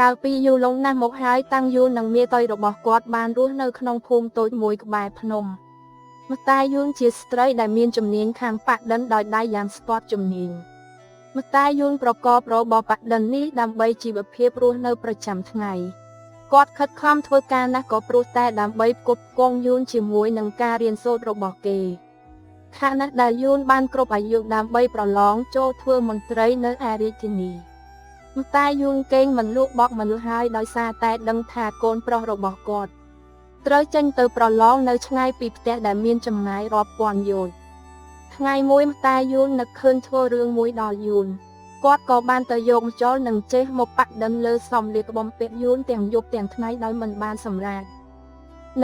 កាលពីយូរលង់ណាស់មកហើយតាំងយូរនឹងមាតុយរបស់គាត់បានរស់នៅក្នុងភូមិតូចមួយក្បែរភ្នំម្តាយយូនជាស្ត្រីដែលមានជំនាញខាងប៉ាក់ឌិនដោយដៃយ៉ាងស្ទាត់ជំនាញម្តាយយូនប្រកបរបរប៉ាក់ឌិននេះដើម្បីជីវភាពរស់នៅប្រចាំថ្ងៃគាត់ខិតខំធ្វើការណាស់ក៏ព្រោះតែដើម្បីផ្គត់ផ្គង់យូនជាមួយនឹងការរៀនសូត្ររបស់គេខណៈដែលយូនបានគ្រប់អាយុដើម្បីប្រឡងចូលធ្វើមន្ត្រីនៅឯរាជធានីម្តាយយូនកេងមិនលក់បក់មិនលហើយដោយសារតែដឹងថាកូនប្រុសរបស់គាត់ត្រូវចេញទៅប្រឡងនៅឆ្ងាយពីផ្ទះដែលមានចម្ងាយរាប់ពាន់យោជន៍ថ្ងៃមួយម្តាយយូននឹកឃើញធ្វើរឿងមួយដល់យូនគាត់ក៏បានទៅយកម្ជុលនឹងចេះមកប៉ាក់ឌិនលើសំលៀកបំពាក់យូនទាំងយប់ទាំងថ្ងៃដោយមិនបានសម្រាក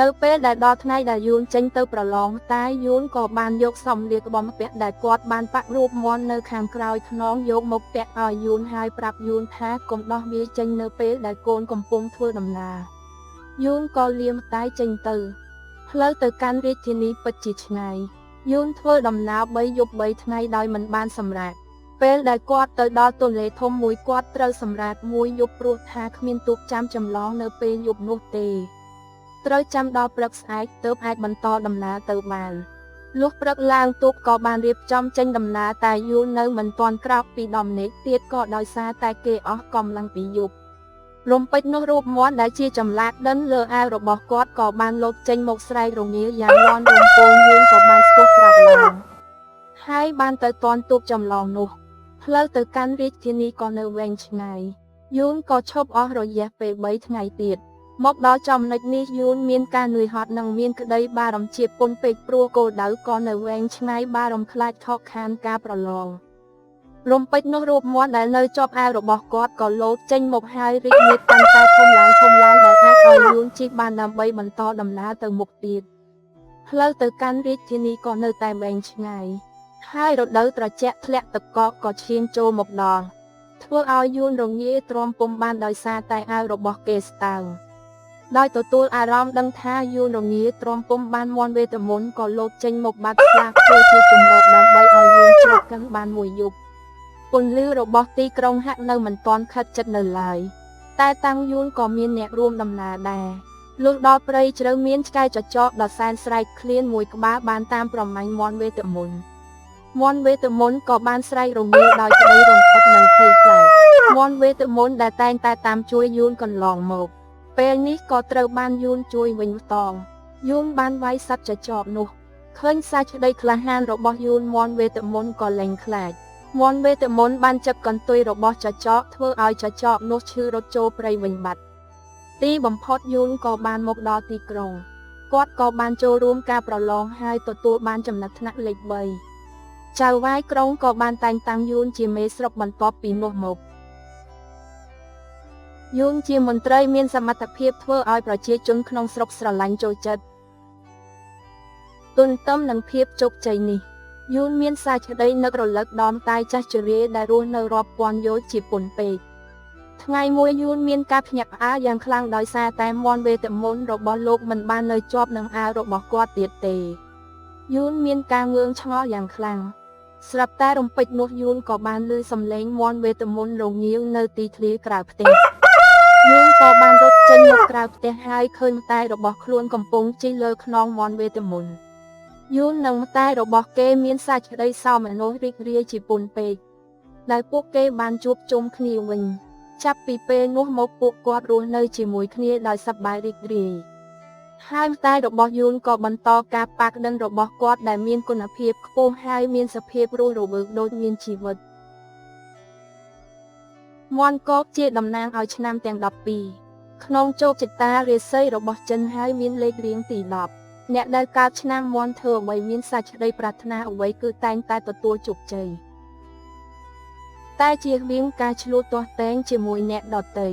នៅពេលដែលដល់ថ្ងៃដែលយូនចេញទៅប្រឡងម្តាយយូនក៏បានយកសំលៀកបំពាក់ដែលគាត់បានប៉ាក់រូបមន្តនៅខាងក្រោយខ្នងយកមកពាក់ឲ្យយូនហើយប្រាប់យូនថាកុំដោះវាចេញនៅពេលដែលកូនកំពុងធ្វើដំណើរយូនក៏លាម្តាយចេញទៅផ្លូវទៅកាន់រាជធានីពិតជាឆ្ងាយយូនធ្វើដំណើរ3យប់3ថ្ងៃដោយមិនបានសម្រាកពេលដែលគាត់ទៅដល់ទន្លេធំមួយគាត់ត្រូវសម្រាកមួយយប់ព្រោះថាគ្មានទូកចាំចម្លងនៅពេលយប់នោះទេត្រូវចាំដល់ព្រឹកស្អែកទើបអាចបន្តដំណើរទៅបានលុះព្រឹកឡើងទូកក៏បានរៀបចំចេញដំណើរតែយូរនៅមិនទាន់ក្រោកពី10នាទីទៀតក៏ដោយសារតែគេអស់កម្លាំងពីយប់រំពេចនោះរូបមាត់ដែលជាចម្លាតដិនលើអាវរបស់គាត់ក៏បានលោតចេញមកស្រែករងាយ៉ាងលាន់រំពងយូនក៏បានស្ទុះក្រោកឡើងហើយបានទៅទាន់ទូកចម្លងនោះផ្លូវទៅកាន់រាជធានីក៏នៅវែងឆ្ងាយយូនក៏ឈប់អស់រយៈពេល3ថ្ងៃទៀតមកដល់ចំណុចនេះយូនមានការនឿយហត់និងមានក្តីបារម្ភជាពន់ពេកព្រោះគោលដៅក៏នៅវែងឆ្ងាយបារម្ភខ្លាចខកខានការប្រឡងរំពេចនោះរូបមាត់ដែលនៅជាប់អាវរបស់គាត់ក៏លោតចេញមកហើយរីករាលកាន់តែធំឡើងដែលអាចឲ្យយូនជិះបានដើម្បីបន្តដំណើរទៅមុខទៀតផ្លូវទៅកាន់រាជធានីក៏នៅតែវែងឆ្ងាយហើយរដូវត្រជាក់ធ្លាក់ទឹកកកក៏ឈានចូលមកដល់ធ្វើឲ្យយូនរងាទ្រាំពុំបានដោយសារតែអាវរបស់គេស្តើងដោយទទួលអារម្មណ៍ដឹងថាយូនរងាទ្រាំពុំបានមន់វេទមន្តក៏លោតចេញមកបាត់ស្លាកធ្វើជាជំរកដើម្បីឲ្យយូនជ្រកកឹងបានមួយយប់ពន្លឺរបស់ទីក្រុងហាក់នៅមិនទាន់ខិតជិតនៅឡើយតែតាំងយូនក៏មានអ្នករួមដំណើរដែរលុះដល់ព្រៃជ្រៅមានឆ្កែចចកដ៏សែនស្រែកឃ្លានមួយក្បាលបានតាមប្រមាញ់មន់វេទមន្តមន់វេទមន្តក៏បានស្រែករងាដោយក្តីរំភើបនិងភ័យខ្លាចមន់វេទមន្តដែលតែងតែតាមជួយយូនកន្លងមកពេលនេះក៏ត្រូវបានយូនជួយវិញម្ដងយូនបានវាយសត្វចចកនោះឃើញសាច់ក្តីក្លាហានរបស់យូនមន់វេទមន្តក៏លែងខ្លាចមន់វេទមន្តបានចាប់កន្ទុយរបស់ចចកធ្វើឲ្យចចកនោះឈឺរត់ចូលព្រៃវិញបាត់ទីបំផុតយូនក៏បានមកដល់ទីក្រុងគាត់ក៏បានចូលរួមការប្រឡងហើយទទួលបានចំណាត់ថ្នាក់លេខ3ចៅវាយក្រុងក៏បានតែងតាំងយូនជាមេស្រុកបន្ទាប់ពីនោះមកយូនជាមន្ត្រីមានសមត្ថភាពធ្វើឲ្យប្រជាជនក្នុងស្រុកស្រឡាញ់ចូលចិត្តទន្ទឹមនឹងភាពជោគជ័យនេះយូនមានសាច់ក្តីនឹករលឹកដល់ម្តាយចាស់ជរាដែលរស់នៅរាប់ពាន់យោជន៍ជាពន់ពេកថ្ងៃមួយយូនមានការភ្ញាក់ផ្អើលយ៉ាងខ្លាំងដោយសារតែមន់វេទមន្តរបស់លោកមិនបាននៅជាប់នឹងអាវរបស់គាត់ទៀតទេយូនមានការងឿងឆ្ងល់យ៉ាងខ្លាំងស្រាប់តែរំពេចនោះយូនក៏បានឮសំឡេងមន់វេទមន្តរងាវនៅទីធ្លាក្រៅផ្ទះយូនក៏បានរត់ចេញមកក្រៅផ្ទះហើយឃើញម្តាយរបស់ខ្លួនកំពុងជិះលើខ្នងមន់វេទមន្តយូននិងម្តាយរបស់គេមានសាច់ក្តីសោមនស្សរីករាយជាពន់ពេកដែលពួកគេបានជួបជុំគ្នាវិញចាប់ពីពេលនោះមកពួកគាត់រស់នៅជាមួយគ្នាដោយសប្បាយរីករាយហើយម្តាយរបស់យូនក៏បន្តការប៉ាក់ឌិនរបស់គាត់ដែលមានគុណភាពខ្ពស់ហើយមានសភាពរស់រវើកដូចមានជីវិតមន់កកជាតំណាងឲ្យឆ្នាំទាំង12ក្នុងជោគជតារាសីរបស់ចិនហើយមានលេខរៀងទី10អ្នកដែលកើតឆ្នាំមន់ធ្វើអ្វីមានសាច់ក្តីប្រាថ្នាអ្វីគឺតែងតែទទួលជោគជ័យតែជៀសវាងការឈ្លោះទាស់ទែងជាមួយអ្នកដទៃ